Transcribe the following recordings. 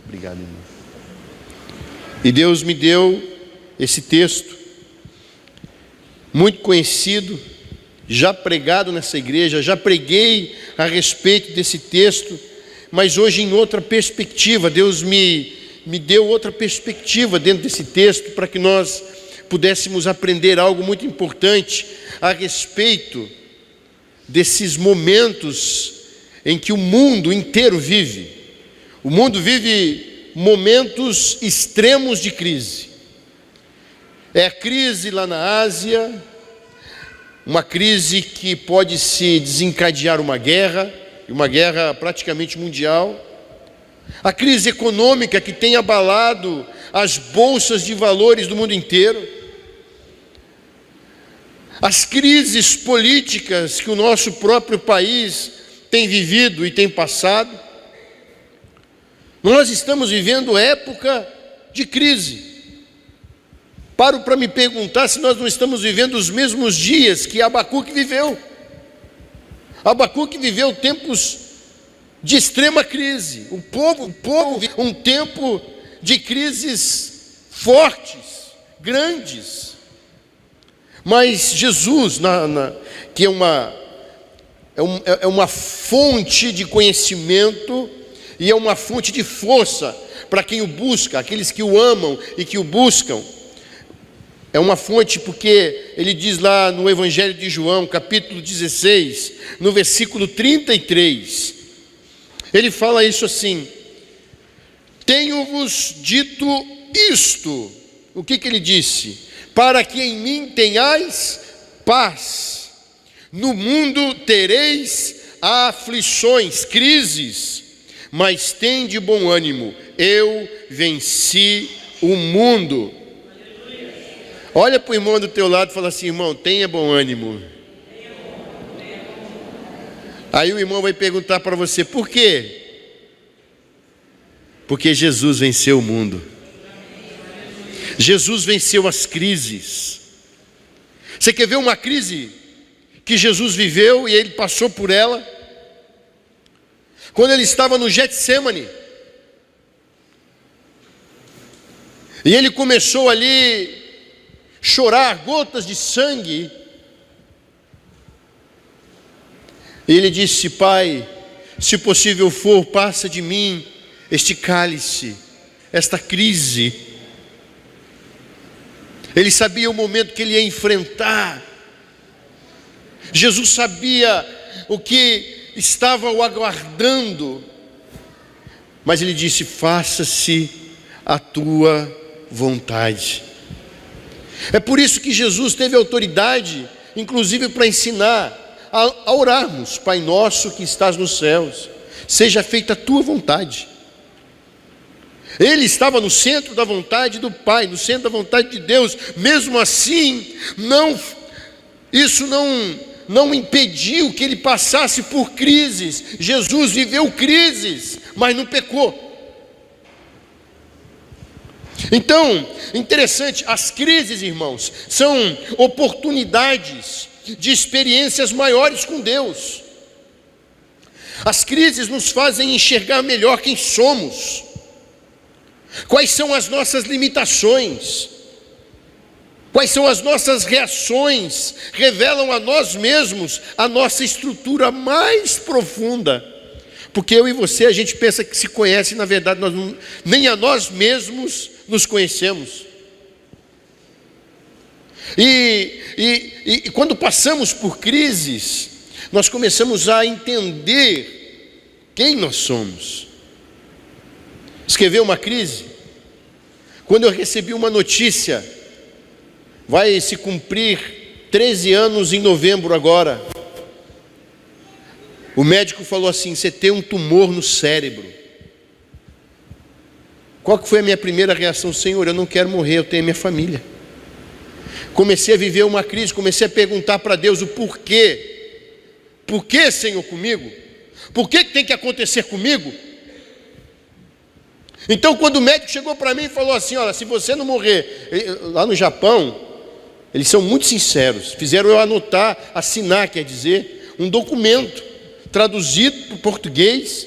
Obrigado, irmão. E Deus me deu esse texto, muito conhecido, já pregado nessa igreja, já preguei a respeito desse texto, mas hoje em outra perspectiva. Deus me deu outra perspectiva dentro desse texto, para que nós pudéssemos aprender algo muito importante a respeito desses momentos em que o mundo inteiro vive. O mundo vive momentos extremos de crise. É a crise lá na Ásia, uma crise que pode se desencadear uma guerra praticamente mundial. A crise econômica que tem abalado as bolsas de valores do mundo inteiro. As crises políticas que o nosso próprio país tem vivido e tem passado. Nós estamos vivendo época de crise. Paro para me perguntar se nós não estamos vivendo os mesmos dias que Abacuque viveu. Abacuque viveu tempos de extrema crise. O povo um tempo de crises fortes, grandes. Mas Jesus, que é uma fonte de conhecimento e é uma fonte de força para quem o busca, aqueles que o amam e que o buscam. É uma fonte porque ele diz lá no Evangelho de João, capítulo 16, no versículo 33, ele fala isso assim: tenho-vos dito isto. O que ele disse? Para que em mim tenhais paz. No mundo tereis aflições, crises, mas tende bom ânimo, eu venci o mundo. Olha para o irmão do teu lado e fala assim: irmão, tenha bom ânimo. Aí o irmão vai perguntar para você: por quê? Porque Jesus venceu o mundo. Jesus venceu as crises. Você quer ver uma crise que Jesus viveu e ele passou por ela? Quando ele estava no Getsemane, e ele começou ali chorar gotas de sangue, e ele disse: Pai, se possível for, passa de mim este cálice, esta crise. Ele sabia o momento que ele ia enfrentar. Jesus sabia o que estava o aguardando, mas ele disse: faça-se a tua vontade. É por isso que Jesus teve autoridade, inclusive para ensinar a orarmos: Pai nosso que estás nos céus, seja feita a tua vontade. Ele estava no centro da vontade do Pai, no centro da vontade de Deus. Mesmo assim, isso não impediu que ele passasse por crises. Jesus viveu crises, mas não pecou. Então, interessante, as crises, irmãos, são oportunidades de experiências maiores com Deus. As crises nos fazem enxergar melhor quem somos, quais são as nossas limitações, quais são as nossas reações, revelam a nós mesmos a nossa estrutura mais profunda. Porque eu e você, a gente pensa que se conhece, na verdade nós nem a nós mesmos nos conhecemos. E quando passamos por crises, nós começamos a entender quem nós somos. Escrever uma crise. Quando eu recebi uma notícia, vai se cumprir 13 anos em novembro agora. O médico falou assim: você tem um tumor no cérebro. Qual que foi a minha primeira reação? Senhor, eu não quero morrer, eu tenho a minha família. Comecei a viver uma crise, comecei a perguntar para Deus o porquê. Por que, Senhor, comigo? Por que tem que acontecer comigo? Então, quando o médico chegou para mim e falou assim: olha, se você não morrer, lá no Japão, eles são muito sinceros, fizeram eu anotar, assinar, quer dizer, um documento traduzido para o português,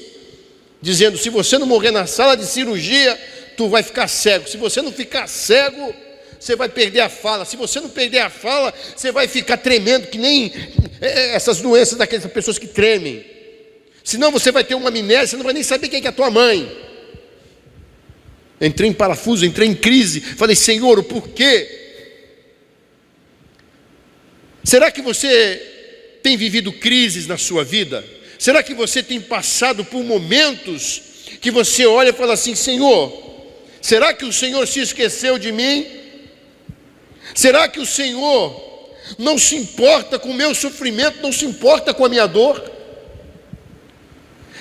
dizendo: se você não morrer na sala de cirurgia, tu vai ficar cego. Se você não ficar cego, você vai perder a fala. Se você não perder a fala, você vai ficar tremendo, que nem essas doenças daquelas pessoas que tremem. Senão você vai ter uma amnésia, você não vai nem saber quem é a tua mãe. Entrei em parafuso, entrei em crise. Falei: Senhor, o porquê? Será que você tem vivido crises na sua vida? Será que você tem passado por momentos que você olha e fala assim: Senhor, será que o Senhor se esqueceu de mim? Será que o Senhor não se importa com o meu sofrimento, não se importa com a minha dor?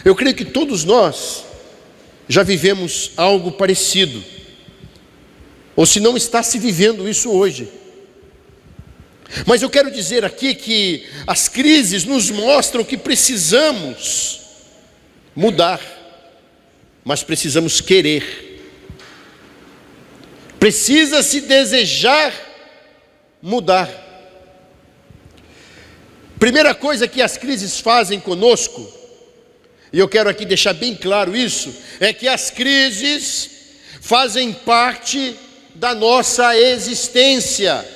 Eu creio que todos nós já vivemos algo parecido, ou se não está se vivendo isso hoje. Mas eu quero dizer aqui que as crises nos mostram que precisamos mudar, mas precisamos querer. Precisa-se desejar mudar. Primeira coisa que as crises fazem conosco, e eu quero aqui deixar bem claro isso, é que as crises fazem parte da nossa existência.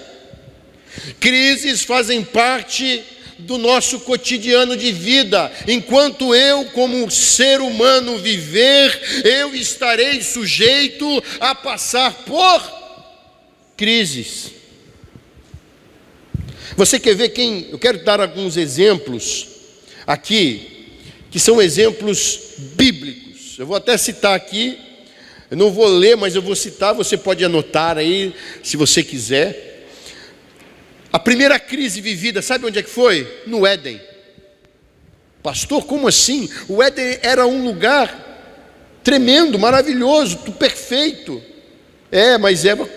Crises fazem parte do nosso cotidiano de vida. Enquanto eu, como ser humano, viver, eu estarei sujeito a passar por crises. Você quer ver quem? Eu quero dar alguns exemplos aqui, que são exemplos bíblicos. Eu vou até citar aqui, eu não vou ler, mas eu vou citar, você pode anotar aí, se você quiser. A primeira crise vivida, sabe onde é que foi? No Éden. Pastor, como assim? O Éden era um lugar tremendo, maravilhoso, perfeito. Mas Eva,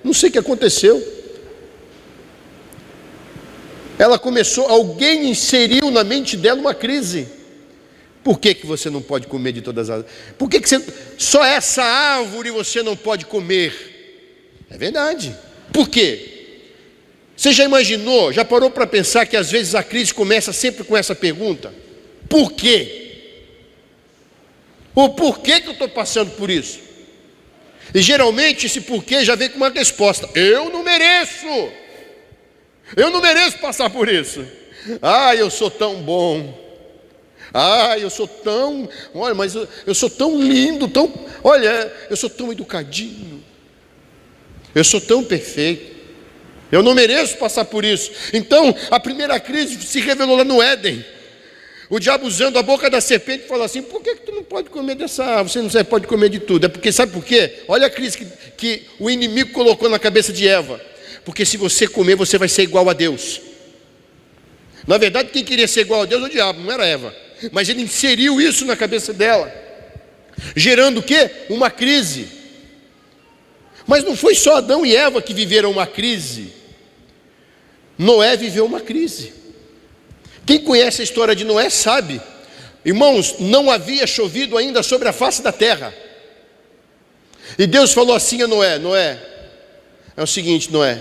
não sei o que aconteceu. Ela começou, alguém inseriu na mente dela uma crise. Por que você não pode comer de todas as... Por que só essa árvore você não pode comer? É verdade. Por quê? Você já imaginou, já parou para pensar que às vezes a crise começa sempre com essa pergunta? Por quê? O porquê que eu estou passando por isso? E geralmente esse porquê já vem com uma resposta: eu não mereço. Eu não mereço passar por isso. Eu sou tão bom. Eu sou tão... Olha, mas eu sou tão lindo, tão... Olha, eu sou tão educadinho. Eu sou tão perfeito. Eu não mereço passar por isso. Então, a primeira crise se revelou lá no Éden. O diabo, usando a boca da serpente, falou assim: por que tu não pode comer dessa árvore? Você não pode comer de tudo. É porque, sabe por quê? Olha a crise que o inimigo colocou na cabeça de Eva. Porque se você comer, você vai ser igual a Deus. Na verdade, quem queria ser igual a Deus é o diabo, não era Eva. Mas ele inseriu isso na cabeça dela, gerando o quê? Uma crise. Mas não foi só Adão e Eva que viveram uma crise. Noé viveu uma crise. Quem conhece a história de Noé sabe. Irmãos, não havia chovido ainda sobre a face da terra. E Deus falou assim a Noé: Noé, é o seguinte, Noé,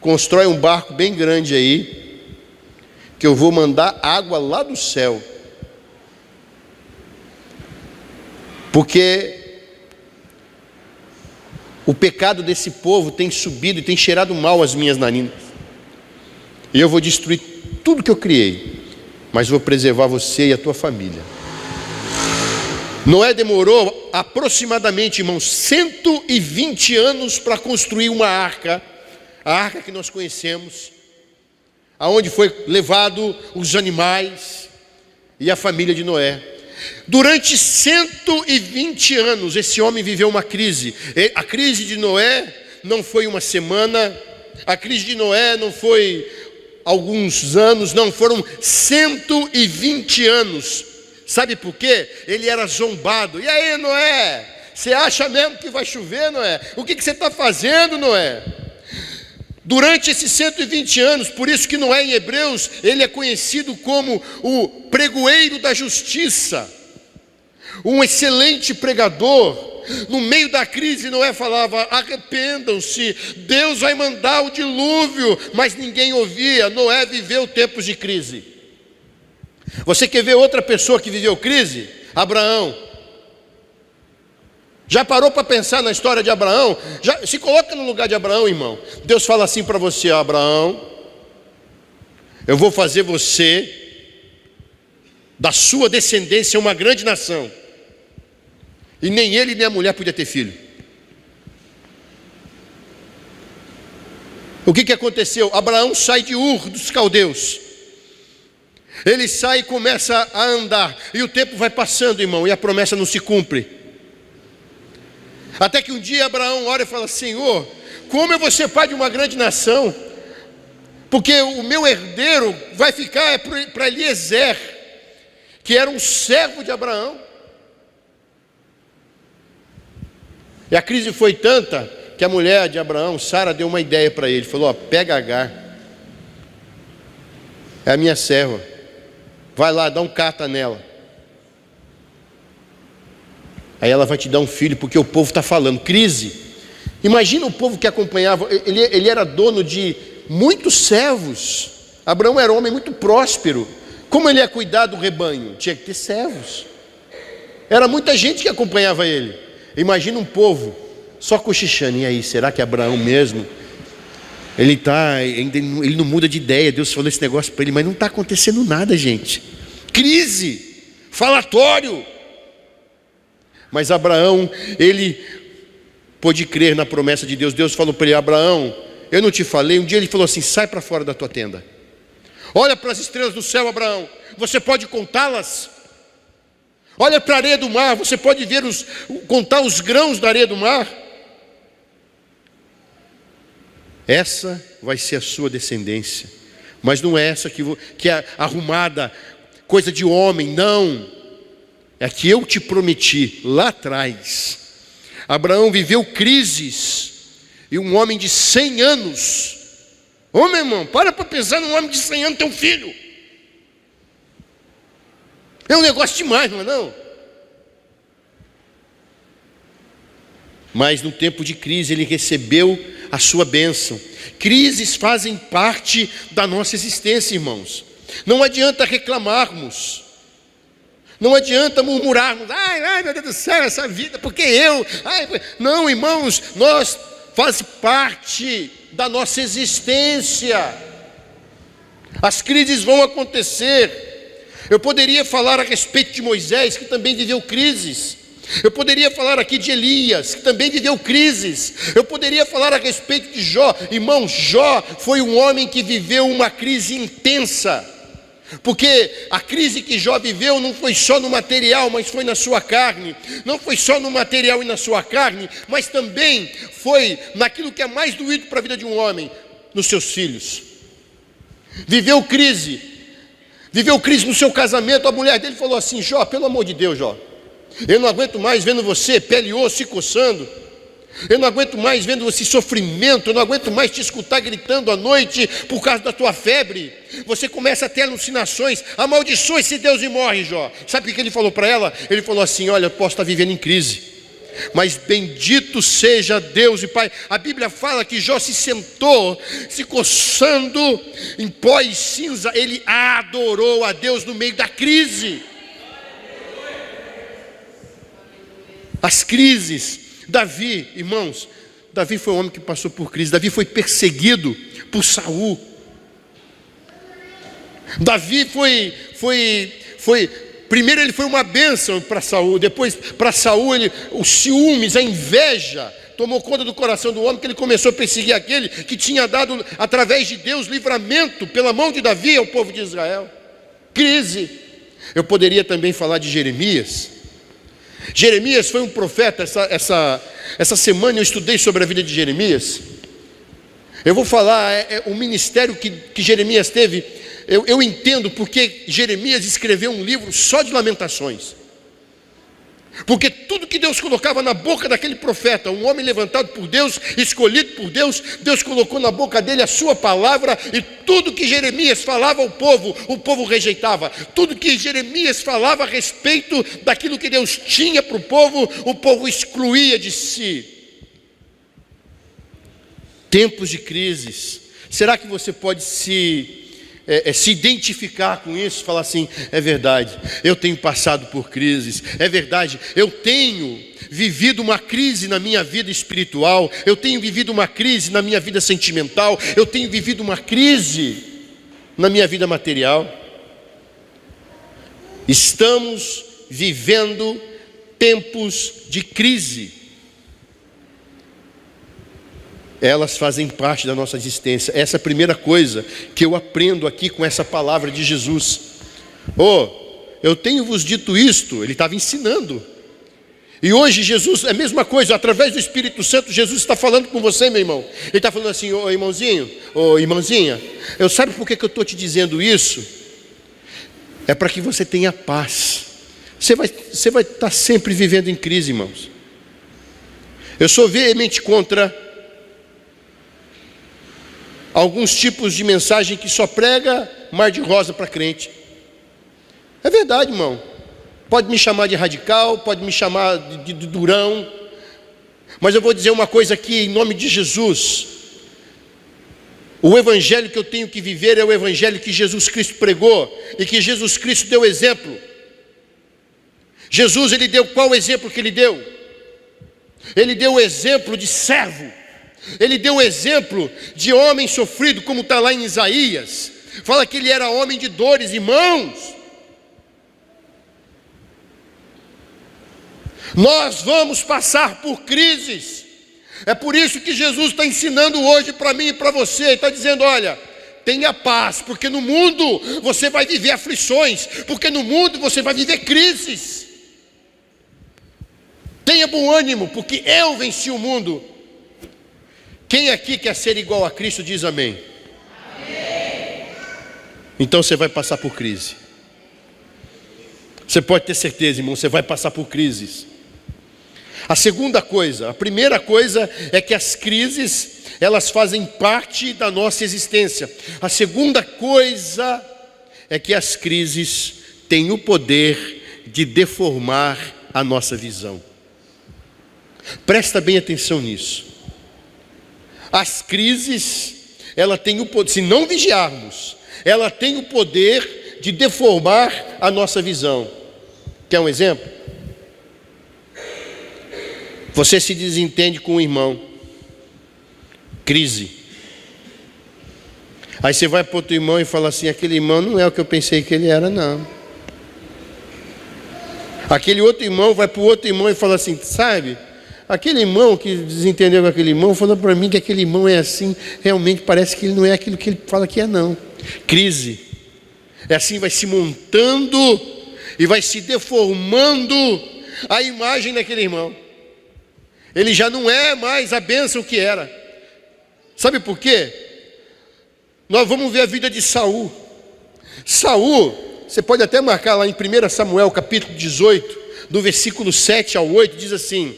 constrói um barco bem grande aí, que eu vou mandar água lá do céu. Porque o pecado desse povo tem subido e tem cheirado mal às minhas narinas. E eu vou destruir tudo que eu criei, mas vou preservar você e a tua família. Noé demorou aproximadamente, irmãos, 120 anos para construir uma arca, a arca que nós conhecemos, aonde foi levado os animais e a família de Noé. Durante 120 anos, esse homem viveu uma crise. A crise de Noé não foi uma semana, a crise de Noé não foi alguns anos, não, foram 120 anos. Sabe por quê? Ele era zombado. E aí, Noé, você acha mesmo que vai chover, Noé? O que você está fazendo, Noé? Durante esses 120 anos, por isso que Noé em Hebreus, ele é conhecido como o pregoeiro da justiça, um excelente pregador. No meio da crise, Noé falava: arrependam-se, Deus vai mandar o dilúvio, mas ninguém ouvia. Noé viveu tempos de crise. Você quer ver outra pessoa que viveu crise? Abraão. Já parou para pensar na história de Abraão? Já se coloca no lugar de Abraão, irmão. Deus fala assim para você: Abraão, eu vou fazer você, da sua descendência, uma grande nação. E nem ele nem a mulher podia ter filho. O que aconteceu? Abraão sai de Ur dos caldeus. Ele sai e começa a andar. E o tempo vai passando, irmão, e a promessa não se cumpre. Até que um dia Abraão ora e fala: Senhor, como eu vou ser pai de uma grande nação? Porque o meu herdeiro vai ficar para Eliezer, que era um servo de Abraão. E a crise foi tanta que a mulher de Abraão, Sara, deu uma ideia para ele. Falou: pega Agar, é a minha serva, vai lá, dá um cata nela. Aí ela vai te dar um filho, porque o povo está falando. Crise. Imagina o povo que acompanhava. Ele era dono de muitos servos. Abraão era um homem muito próspero. Como ele ia cuidar do rebanho? Tinha que ter servos. Era muita gente que acompanhava ele. Imagina um povo só cochichando. E aí, será que é Abraão mesmo? Ele não muda de ideia. Deus falou esse negócio para ele, mas não está acontecendo nada, gente. Crise. Falatório. Mas Abraão, ele pôde crer na promessa de Deus. Deus falou para ele: Abraão, eu não te falei? Um dia ele falou assim: sai para fora da tua tenda. Olha para as estrelas do céu, Abraão. Você pode contá-las? Olha para a areia do mar. Você pode contar os grãos da areia do mar? Essa vai ser a sua descendência. Mas não é essa que é arrumada, coisa de homem, não. É que eu te prometi lá atrás. Abraão viveu crises. E um homem de 100 anos. Ô meu irmão, para pensar num homem de 100 anos ter um filho. É um negócio demais, não é não? Mas no tempo de crise ele recebeu a sua bênção. Crises fazem parte da nossa existência, irmãos. Não adianta reclamarmos. Não adianta murmurarmos: ai meu Deus do céu, essa vida, porque eu? Não, irmãos, faz parte da nossa existência. As crises vão acontecer. Eu poderia falar a respeito de Moisés, que também viveu crises. Eu poderia falar aqui de Elias, que também viveu crises. Eu poderia falar a respeito de Jó. Irmão, Jó foi um homem que viveu uma crise intensa. Porque a crise que Jó viveu não foi só no material, mas foi na sua carne. Não foi só no material e na sua carne, mas também foi naquilo que é mais doído para a vida de um homem, nos seus filhos. Viveu crise no seu casamento. A mulher dele falou assim: Jó, pelo amor de Deus, Jó, eu não aguento mais vendo você, pele e osso, se coçando. Eu não aguento mais vendo esse sofrimento. Eu não aguento mais te escutar gritando à noite por causa da tua febre. Você começa a ter alucinações. Amaldiçoe esse Deus e morre, Jó. Sabe o que ele falou para ela? Ele falou assim: olha, eu posso estar vivendo em crise, mas bendito seja Deus e Pai. A Bíblia fala que Jó se sentou, se coçando em pó e cinza. Ele adorou a Deus no meio da crise. As crises. Davi, irmãos, Davi foi um homem que passou por crise. Davi foi perseguido por Saul. Davi primeiro ele foi uma bênção para Saul. Depois para Saul os ciúmes, a inveja tomou conta do coração do homem, que ele começou a perseguir aquele que tinha dado através de Deus livramento pela mão de Davi ao povo de Israel. Crise. Eu poderia também falar de Jeremias. Jeremias foi um profeta. Essa semana eu estudei sobre a vida de Jeremias. Eu vou falar o ministério que Jeremias teve. Eu entendo porque Jeremias escreveu um livro só de lamentações. Porque tudo que Deus colocava na boca daquele profeta, um homem levantado por Deus, escolhido por Deus, Deus colocou na boca dele a sua palavra, e tudo que Jeremias falava ao povo, o povo rejeitava. Tudo que Jeremias falava a respeito daquilo que Deus tinha para o povo excluía de si. Tempos de crises. Será que você pode se se identificar com isso, falar assim: é verdade, eu tenho passado por crises, é verdade, eu tenho vivido uma crise na minha vida espiritual, eu tenho vivido uma crise na minha vida sentimental, eu tenho vivido uma crise na minha vida material. Estamos vivendo tempos de crise. Elas fazem parte da nossa existência. Essa é a primeira coisa que eu aprendo aqui com essa palavra de Jesus. Eu tenho vos dito isto. Ele estava ensinando. E hoje Jesus, é a mesma coisa, através do Espírito Santo, Jesus está falando com você, meu irmão. Ele está falando assim: ô irmãozinho, ô irmãzinha, sabe por que eu estou te dizendo isso? É para que você tenha paz. Você vai estar sempre vivendo em crise, irmãos. Eu sou veemente contra alguns tipos de mensagem que só prega mar de rosa para crente. É verdade, irmão. Pode me chamar de radical, pode me chamar de durão, mas eu vou dizer uma coisa aqui em nome de Jesus. O evangelho que eu tenho que viver é o evangelho que Jesus Cristo pregou e que Jesus Cristo deu exemplo. Jesus, ele deu qual exemplo que ele deu? Ele deu o exemplo de servo. Ele deu o exemplo de homem sofrido, como está lá em Isaías. Fala que ele era homem de dores, irmãos. Nós vamos passar por crises. É por isso que Jesus está ensinando hoje para mim e para você. Ele está dizendo: olha, tenha paz, porque no mundo você vai viver aflições, porque no mundo você vai viver crises. Tenha bom ânimo, porque eu venci o mundo. Quem aqui quer ser igual a Cristo diz amém. Amém. Então você vai passar por crise. Você pode ter certeza, irmão, você vai passar por crises. A primeira coisa é que as crises, elas fazem parte da nossa existência. A segunda coisa é que as crises têm o poder de deformar a nossa visão. Presta bem atenção nisso. As crises, ela tem o poder, se não vigiarmos, ela tem o poder de deformar a nossa visão. Quer um exemplo? Você se desentende com um irmão, crise. Aí você vai para outro irmão e fala assim: aquele irmão não é o que eu pensei que ele era, não. Aquele outro irmão vai para o outro irmão e fala assim: sabe, aquele irmão que desentendeu com aquele irmão, falou para mim que aquele irmão é assim, realmente parece que ele não é aquilo que ele fala que é, não. Crise. É assim, vai se montando e vai se deformando a imagem daquele irmão. Ele já não é mais a bênção que era. Sabe por quê? Nós vamos ver a vida de Saul. Saul, você pode até marcar lá em 1 Samuel capítulo 18, do versículo 7 ao 8, diz assim,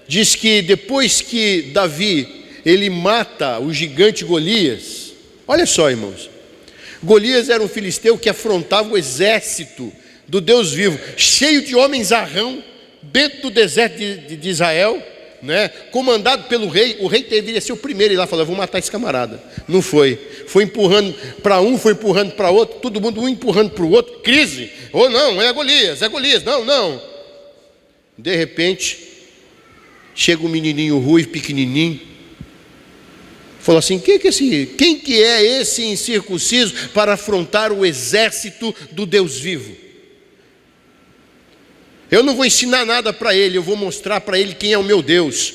diz que depois que Davi, ele mata o gigante Golias. Olha só, irmãos, Golias era um filisteu que afrontava o exército do Deus vivo, cheio de homens arrão, dentro do deserto de Israel, comandado pelo rei. O rei deveria ser o primeiro, e lá falou: vou matar esse camarada. Não foi, foi empurrando para um, foi empurrando para outro, todo mundo um empurrando para o outro, crise. Ou não, é Golias, não. De repente, chega um menininho ruivo, pequenininho, falou assim: quem que é esse incircunciso para afrontar o exército do Deus vivo? Eu não vou ensinar nada para ele, eu vou mostrar para ele quem é o meu Deus.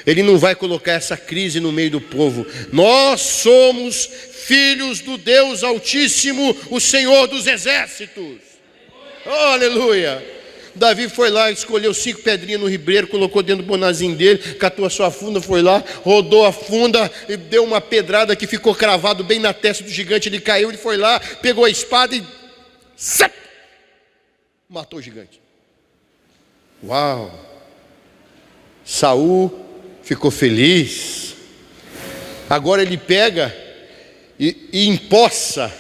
Ele não vai colocar essa crise no meio do povo. Nós somos filhos do Deus Altíssimo, o Senhor dos Exércitos. Oh, aleluia! Davi foi lá, escolheu 5 pedrinhas no ribeiro, colocou dentro do bonazinho dele, catou a sua funda, foi lá, rodou a funda e deu uma pedrada que ficou cravado bem na testa do gigante. Ele caiu, ele foi lá, pegou a espada e matou o gigante. Uau! Saul ficou feliz. Agora ele pega e empossa,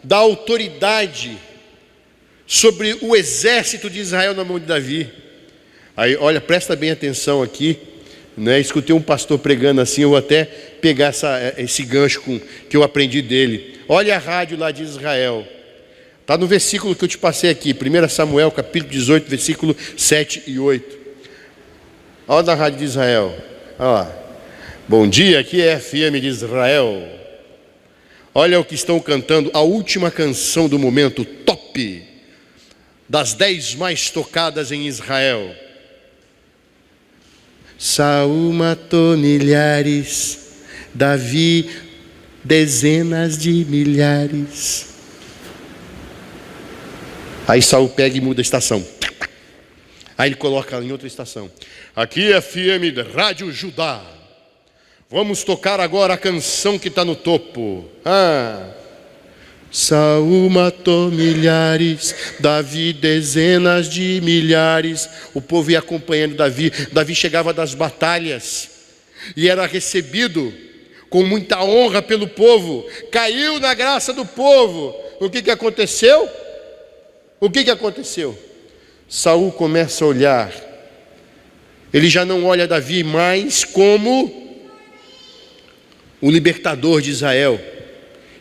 dá autoridade sobre o exército de Israel na mão de Davi. Aí, olha, presta bem atenção aqui, né? Escutei um pastor pregando assim, eu vou até pegar esse gancho que eu aprendi dele. Olha a rádio lá de Israel. Está no versículo que eu te passei aqui, 1 Samuel, capítulo 18, versículo 7 e 8. Olha a rádio de Israel. Olha lá. Bom dia, aqui é a FM de Israel. Olha o que estão cantando, a última canção do momento, top, das 10 mais tocadas em Israel. Saul matou milhares, Davi dezenas de milhares. Aí Saul pega e muda a estação. Aí ele coloca em outra estação. Aqui é FM de Rádio Judá. Vamos tocar agora a canção que está no topo. Saul matou milhares, Davi dezenas de milhares. O povo ia acompanhando Davi. Davi chegava das batalhas e era recebido com muita honra pelo povo. Caiu na graça do povo. O que aconteceu? O que aconteceu? Saul começa a olhar. Ele já não olha Davi mais como o libertador de Israel,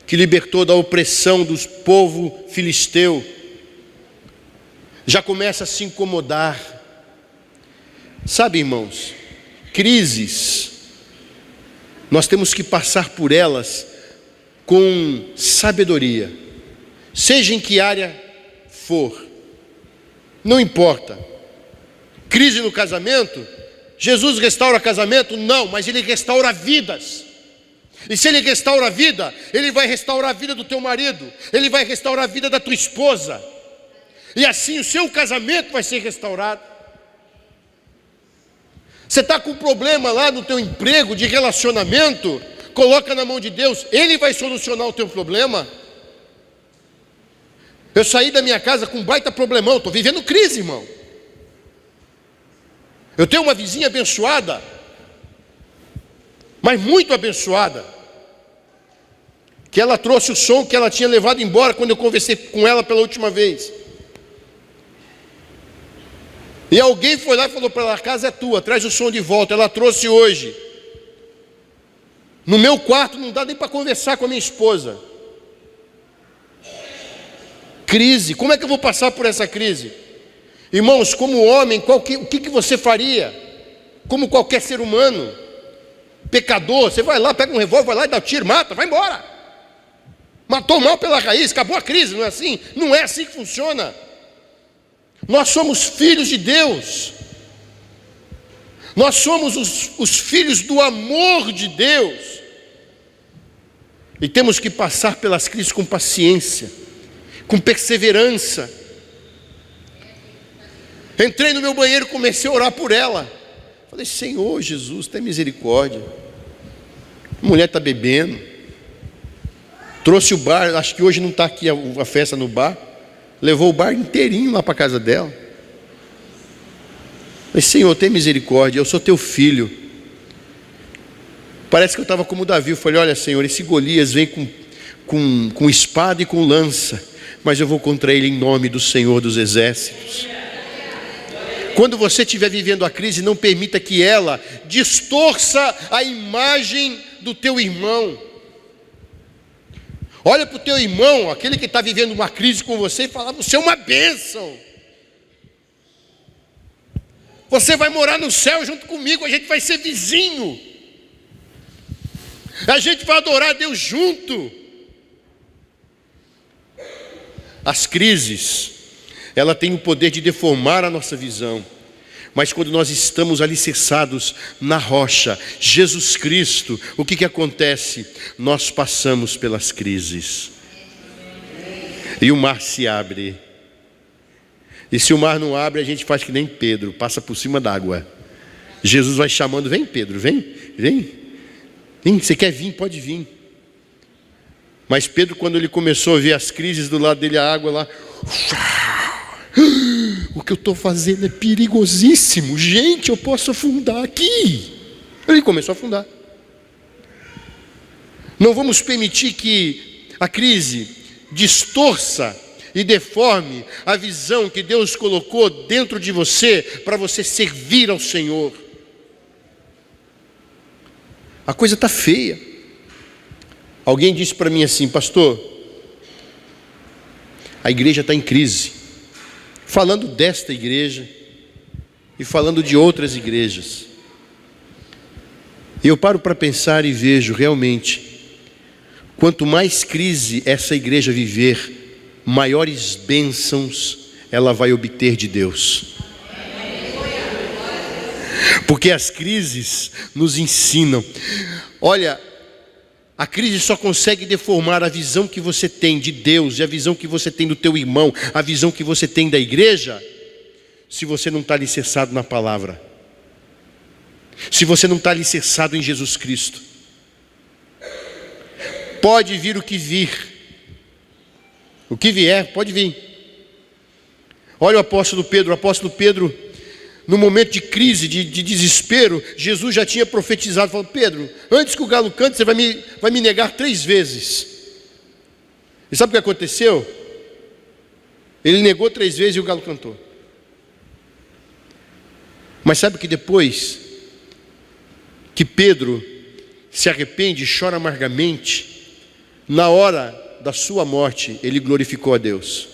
que libertou da opressão do povo filisteu. Já começa a se incomodar. Sabe, irmãos, crises, nós temos que passar por elas com sabedoria, seja em que área for, não importa. Crise no casamento, Jesus restaura casamento? Não, mas Ele restaura vidas. E se Ele restaura a vida, Ele vai restaurar a vida do teu marido, Ele vai restaurar a vida da tua esposa, e assim o seu casamento vai ser restaurado. Você está com um problema lá no teu emprego, de relacionamento, coloca na mão de Deus, Ele vai solucionar o teu problema. Eu saí da minha casa com um baita problemão, estou vivendo crise, irmão. Eu tenho uma vizinha abençoada, mas muito abençoada, que ela trouxe o som que ela tinha levado embora quando eu conversei com ela pela última vez. E alguém foi lá e falou para ela: a casa é tua, traz o som de volta. Ela trouxe hoje. No meu quarto não dá nem para conversar com a minha esposa. Crise, como é que eu vou passar por essa crise? Irmãos, como homem, o que você faria? Como qualquer ser humano, pecador, você vai lá, pega um revólver, vai lá e dá um tiro, mata, vai embora. Matou mal pela raiz, acabou a crise, não é assim? Não é assim que funciona. Nós somos filhos de Deus. Nós somos os filhos do amor de Deus. E temos que passar pelas crises com paciência, com perseverança. Entrei no meu banheiro e comecei a orar por ela. Falei: Senhor Jesus, tem misericórdia. A mulher está bebendo. Trouxe o bar, acho que hoje não está aqui a festa no bar. Levou o bar inteirinho lá para a casa dela. Falei: Senhor, tem misericórdia, eu sou teu filho. Parece que eu estava como Davi. Eu falei: olha, Senhor, esse Golias vem com espada e com lança, mas eu vou contra ele em nome do Senhor dos Exércitos. Quando você estiver vivendo a crise, não permita que ela distorça a imagem do teu irmão. Olha para o teu irmão, aquele que está vivendo uma crise com você, e fala: você é uma bênção. Você vai morar no céu junto comigo, a gente vai ser vizinho. A gente vai adorar a Deus junto. As crises, ela tem o poder de deformar a nossa visão, mas quando nós estamos alicerçados na rocha, Jesus Cristo, o que acontece? Nós passamos pelas crises, e o mar se abre. E se o mar não abre, a gente faz que nem Pedro, passa por cima d'água. Jesus vai chamando: vem Pedro, vem, você quer vir? Pode vir. Mas Pedro, quando ele começou a ver as crises do lado dele, a água lá, o que eu estou fazendo é perigosíssimo, gente, eu posso afundar aqui. Ele começou a afundar. Não vamos permitir que a crise distorça e deforme a visão que Deus colocou dentro de você, para você servir ao Senhor. A coisa está feia. Alguém disse para mim assim: pastor, a igreja está em crise. Falando desta igreja e falando de outras igrejas. E eu paro para pensar e vejo realmente, quanto mais crise essa igreja viver, maiores bênçãos ela vai obter de Deus. Porque as crises nos ensinam. Olha, a crise só consegue deformar a visão que você tem de Deus e a visão que você tem do teu irmão, a visão que você tem da igreja, se você não está alicerçado na palavra, se você não está alicerçado em Jesus Cristo. Pode vir o que vir, o que vier, pode vir. Olha o apóstolo Pedro, no momento de crise, de desespero, Jesus já tinha profetizado, falou: Pedro, antes que o galo cante, você vai me negar 3 vezes. E sabe o que aconteceu? Ele negou 3 vezes e o galo cantou. Mas sabe que depois que Pedro se arrepende e chora amargamente, na hora da sua morte, ele glorificou a Deus.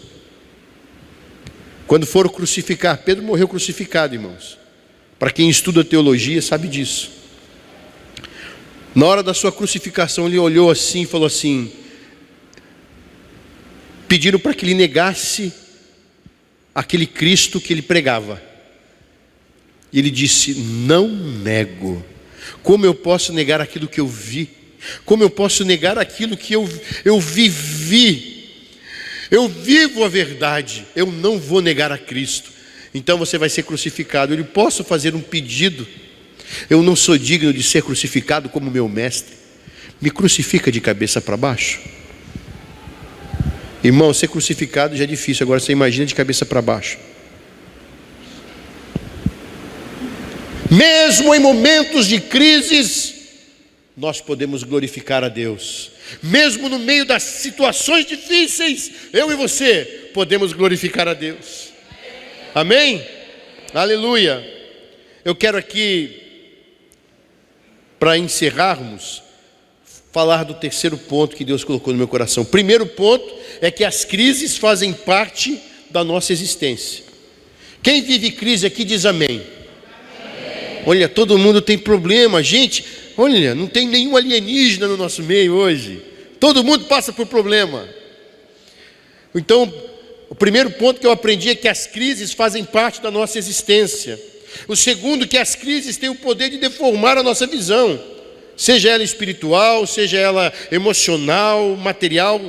Quando foram crucificar, Pedro morreu crucificado, irmãos. Para quem estuda teologia sabe disso. Na hora da sua crucificação, ele olhou assim e falou assim: pediram para que ele negasse aquele Cristo que ele pregava. E ele disse: não nego. Como eu posso negar aquilo que eu vi? Como eu posso negar aquilo que eu vivi? Eu vivo a verdade, eu não vou negar a Cristo. Então você vai ser crucificado. Eu posso fazer um pedido? Eu não sou digno de ser crucificado como meu mestre. Me crucifica de cabeça para baixo. Irmão, ser crucificado já é difícil, agora você imagina de cabeça para baixo. Mesmo em momentos de crises, nós podemos glorificar a Deus. Mesmo no meio das situações difíceis, eu e você podemos glorificar a Deus. Amém? Aleluia. Eu quero aqui, para encerrarmos, falar do terceiro ponto que Deus colocou no meu coração. O primeiro ponto é que as crises fazem parte da nossa existência. Quem vive crise aqui diz amém. Olha, todo mundo tem problema, gente. Olha, não tem nenhum alienígena no nosso meio hoje. Todo mundo passa por problema. Então, o primeiro ponto que eu aprendi é que as crises fazem parte da nossa existência. O segundo, que as crises têm o poder de deformar a nossa visão. Seja ela espiritual, seja ela emocional, material,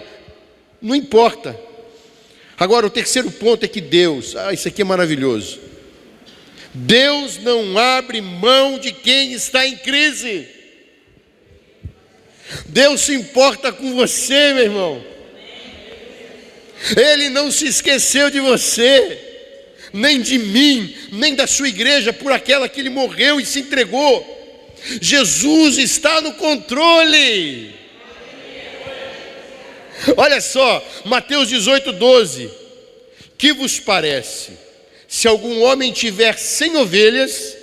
não importa. Agora, o terceiro ponto é que Deus, isso aqui é maravilhoso. Deus não abre mão de quem está em crise. Deus se importa com você, meu irmão. Ele não se esqueceu de você, nem de mim, nem da sua igreja, por aquela que ele morreu e se entregou. Jesus está no controle. Olha só, Mateus 18:12. Que vos parece? Se algum homem tiver 100 ovelhas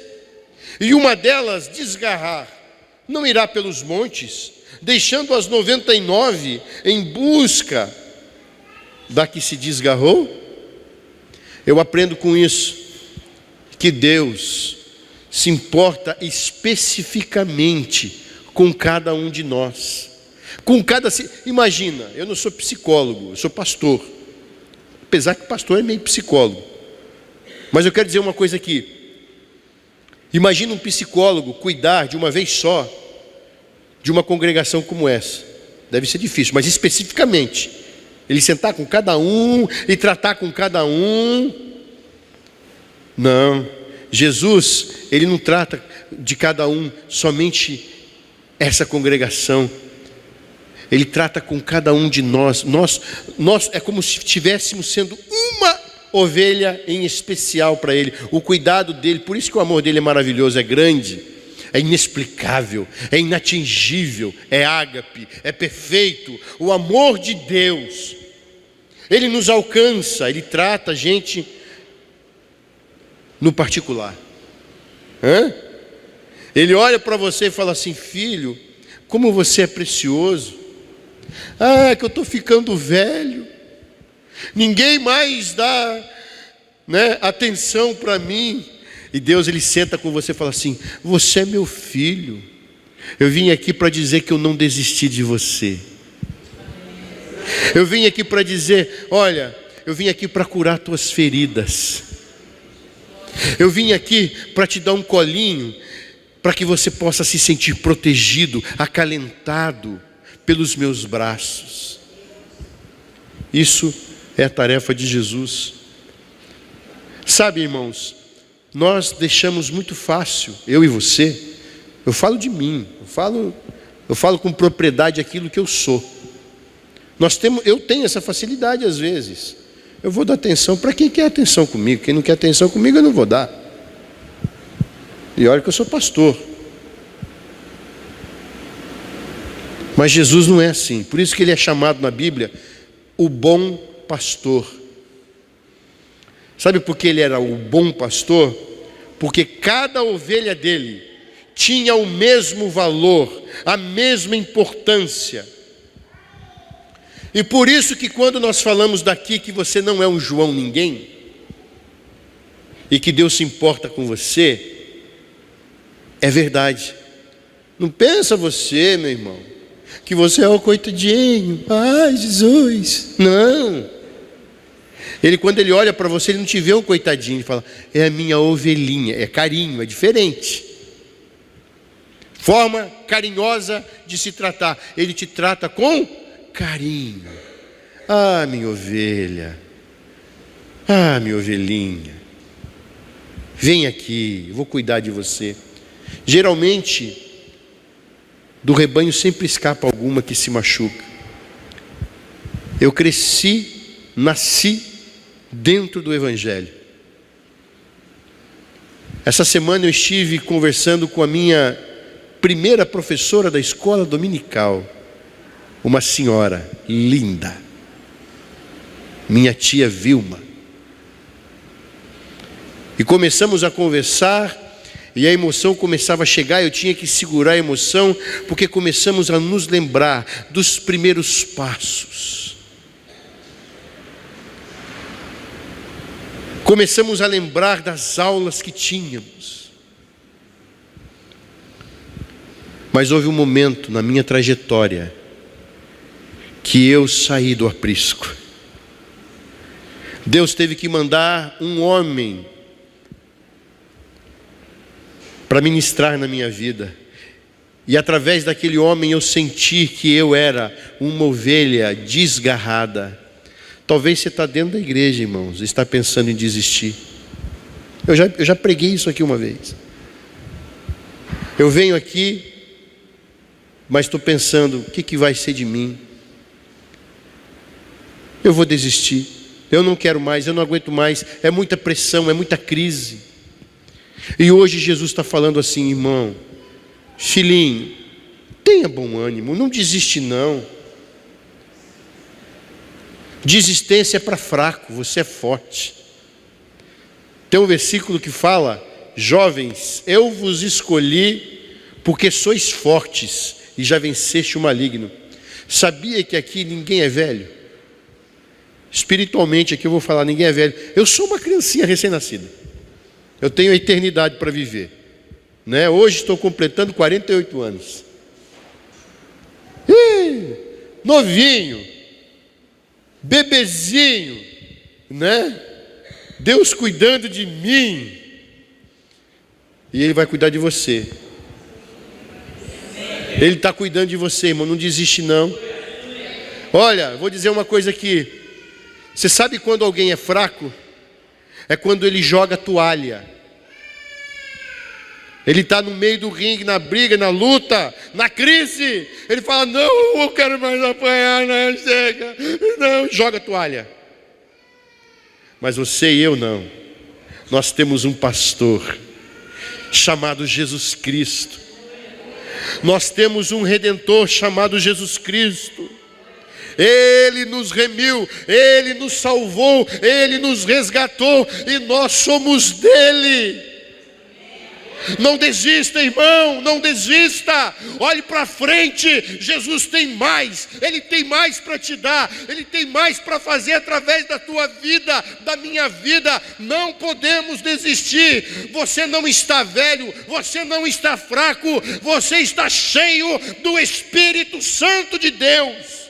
e uma delas desgarrar, não irá pelos montes, deixando as 99 em busca da que se desgarrou? Eu aprendo com isso que Deus se importa especificamente com cada um de nós. Imagina, eu não sou psicólogo, eu sou pastor. Apesar que pastor é meio psicólogo. Mas eu quero dizer uma coisa aqui. Imagina um psicólogo cuidar de uma vez só de uma congregação como essa. Deve ser difícil, mas especificamente ele sentar com cada um e tratar com cada um. Não, Jesus, ele não trata de cada um somente essa congregação. Ele trata com cada um de nós. Nós é como se estivéssemos sendo uma ovelha em especial para Ele. O cuidado dele, por isso que o amor dele é maravilhoso, é grande, é inexplicável, é inatingível, é ágape, é perfeito. O amor de Deus, Ele nos alcança, Ele trata a gente no particular. Ele olha para você e fala assim: filho, como você é precioso. Ah, é que eu estou ficando velho. Ninguém mais dá, atenção para mim. E Deus, Ele senta com você e fala assim: você é meu filho. Eu vim aqui para dizer que eu não desisti de você. Eu vim aqui para dizer: olha, eu vim aqui para curar tuas feridas. Eu vim aqui para te dar um colinho, para que você possa se sentir protegido, acalentado pelos meus braços. Isso é a tarefa de Jesus. Sabe, irmãos, nós deixamos muito fácil, eu e você, eu falo de mim, eu falo com propriedade aquilo que eu sou. Eu tenho essa facilidade às vezes. Eu vou dar atenção para quem quer atenção comigo. Quem não quer atenção comigo, eu não vou dar. E olha que eu sou pastor. Mas Jesus não é assim. Por isso que Ele é chamado na Bíblia o bom pastor. Sabe por que Ele era o bom pastor? Porque cada ovelha dele tinha o mesmo valor, a mesma importância. E por isso que quando nós falamos daqui que você não é um João ninguém, e que Deus se importa com você, é verdade. Não pensa você, meu irmão, que você é o coitadinho. Ai, Jesus. Não. Quando Ele olha para você, Ele não te vê um coitadinho. Ele fala: é a minha ovelhinha. É carinho, é diferente. Forma carinhosa de se tratar. Ele te trata com carinho. Ah, minha ovelha. Ah, minha ovelhinha. Vem aqui, eu vou cuidar de você. Geralmente, do rebanho sempre escapa alguma que se machuca. Eu nasci dentro do Evangelho. Essa semana eu estive conversando com a minha primeira professora da escola dominical, uma senhora linda, minha tia Vilma. E começamos a conversar, e a emoção começava a chegar. Eu tinha que segurar a emoção, porque começamos a nos lembrar dos primeiros passos. Começamos a lembrar das aulas que tínhamos. Mas houve um momento na minha trajetória que eu saí do aprisco. Deus teve que mandar um homem para ministrar na minha vida. E através daquele homem eu senti que eu era uma ovelha desgarrada. Talvez você está dentro da igreja, irmãos, e está pensando em desistir. Eu já preguei isso aqui uma vez. Eu venho aqui, mas estou pensando: o que vai ser de mim? Eu vou desistir. Eu não quero mais, eu não aguento mais. É muita pressão, é muita crise. E hoje Jesus está falando assim: irmão, filhinho, tenha bom ânimo, não desiste não. Desistência é para fraco, você é forte. Tem um versículo que fala: jovens, eu vos escolhi porque sois fortes e já venceste o maligno. Sabia que aqui ninguém é velho? Espiritualmente aqui eu vou falar: ninguém é velho. Eu sou uma criancinha recém-nascida. Eu tenho a eternidade para viver, Hoje estou completando 48 anos. Novinho, bebezinho, Deus cuidando de mim. E Ele vai cuidar de você. Ele está cuidando de você, irmão. Não desiste não. Olha, vou dizer uma coisa aqui. Você sabe quando alguém é fraco? É quando ele joga a toalha. Ele está no meio do ringue, na briga, na luta, na crise. Ele fala: não, eu quero mais apanhar, não, chega. Não, joga a toalha. Mas você e eu não. Nós temos um pastor chamado Jesus Cristo. Nós temos um Redentor chamado Jesus Cristo. Ele nos remiu, Ele nos salvou, Ele nos resgatou, e nós somos dele. Não desista, irmão, não desista. Olhe para frente. Jesus tem mais. Ele tem mais para te dar. Ele tem mais para fazer através da tua vida, da minha vida. Não podemos desistir. Você não está velho, você não está fraco, você está cheio do Espírito Santo de Deus.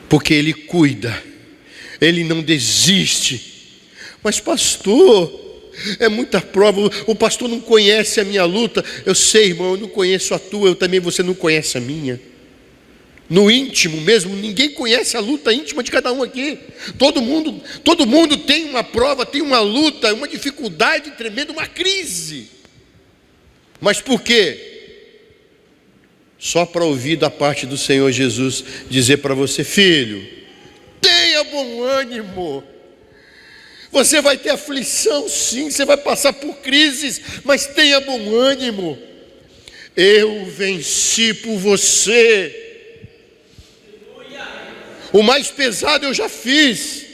Porque Ele cuida, Ele não desiste. Mas pastor, é muita prova, o pastor não conhece a minha luta. Eu sei, irmão, eu não conheço a tua, eu também, você não conhece a minha. No íntimo mesmo, ninguém conhece a luta íntima de cada um aqui. Todo mundo tem uma prova, tem uma luta, uma dificuldade tremenda, uma crise. Mas por quê? Só para ouvir da parte do Senhor Jesus dizer para você: filho, tenha bom ânimo. Você vai ter aflição, sim, você vai passar por crises, mas tenha bom ânimo. Eu venci por você. O mais pesado eu já fiz.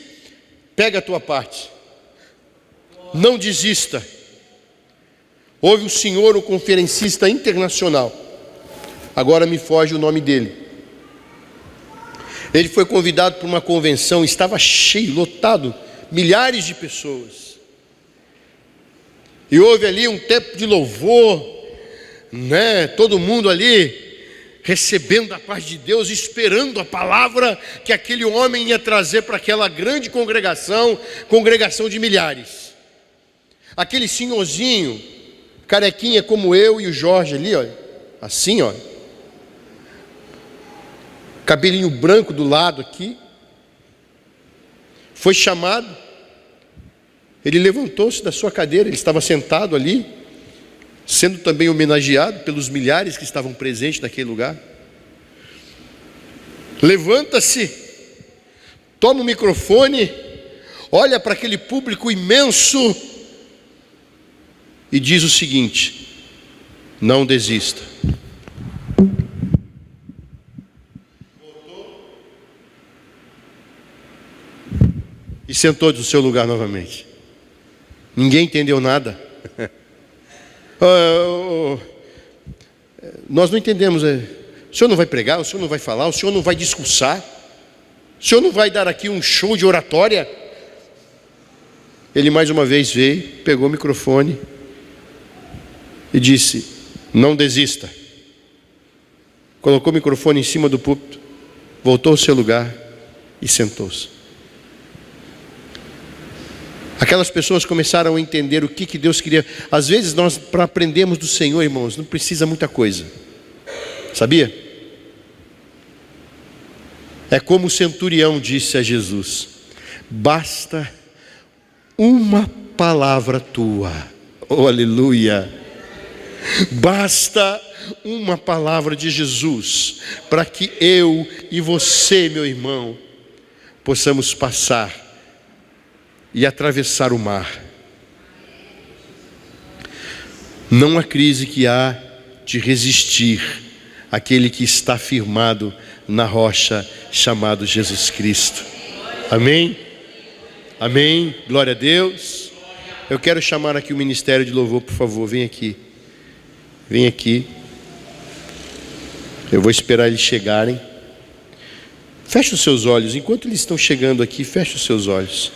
Pega a tua parte. Não desista. Houve um senhor, um conferencista internacional. Agora me foge o nome dele. Ele foi convidado para uma convenção, estava cheio, lotado, milhares de pessoas. E houve ali um tempo de louvor, né? Todo mundo ali recebendo a paz de Deus, esperando a palavra que aquele homem ia trazer para aquela grande congregação de milhares. Aquele senhorzinho, carequinha como eu e o Jorge ali, olha, assim, olha, cabelinho branco do lado aqui, foi chamado. Ele levantou-se da sua cadeira, ele estava sentado ali, sendo também homenageado pelos milhares que estavam presentes naquele lugar. Levanta-se, toma o microfone, olha para aquele público imenso e diz o seguinte: não desista. E sentou no seu lugar novamente. Ninguém entendeu nada. Nós não entendemos. O senhor não vai pregar, o senhor não vai falar, o senhor não vai discursar, o senhor não vai dar aqui um show de oratória. Ele mais uma vez veio, pegou o microfone e disse: não desista. Colocou o microfone em cima do púlpito, voltou ao seu lugar e sentou-se. Aquelas pessoas começaram a entender o que Deus queria. Às vezes nós, para aprendermos do Senhor, irmãos, não precisa muita coisa. Sabia? É como o centurião disse a Jesus: basta uma palavra tua. Oh, aleluia! Basta uma palavra de Jesus para que eu e você, meu irmão, possamos passar e atravessar o mar. Não há crise que há de resistir àquele que está firmado na rocha chamado Jesus Cristo. Amém? Amém? Glória a Deus. Eu quero chamar aqui o Ministério de Louvor, por favor, vem aqui. Vem aqui. Eu vou esperar eles chegarem. Feche os seus olhos, enquanto eles estão chegando aqui, feche os seus olhos.